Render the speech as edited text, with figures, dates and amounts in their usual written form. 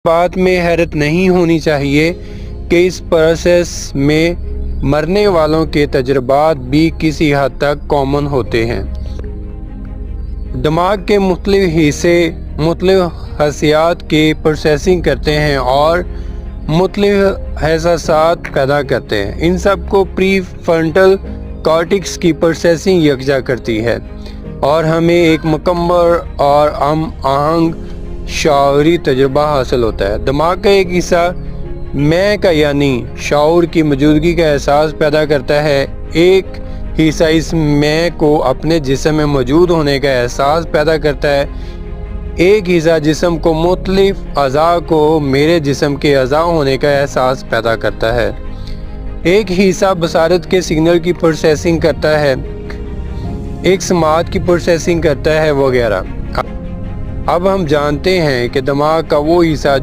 بات میں حیرت نہیں ہونی چاہیے کہ اس پروسیس میں مرنے والوں کے تجربات بھی کسی حد تک کامن ہوتے ہیں۔ دماغ کے مختلف حصے مختلف حسیات کی پروسیسنگ کرتے ہیں اور مختلف احساسات پیدا کرتے ہیں۔ ان سب کو پری فرنٹل کارٹیکس کی پروسیسنگ یکجا کرتی ہے اور ہمیں ایک مکمل اور ہم آہنگ شعوری تجربہ حاصل ہوتا ہے۔ دماغ کا ایک حصہ میں کا یعنی شعور کی موجودگی کا احساس پیدا کرتا ہے۔ ایک حصہ اس میں کو اپنے جسم میں موجود ہونے کا احساس پیدا کرتا ہے۔ ایک حصہ جسم کو مختلف اعضاء کو میرے جسم کے اعضاء ہونے کا احساس پیدا کرتا ہے۔ ایک حصہ بصارت کے سگنل کی پروسیسنگ کرتا ہے، ایک سماعت کی پروسیسنگ کرتا ہے وغیرہ۔ اب ہم جانتے ہیں کہ دماغ کا وہ حصہ جو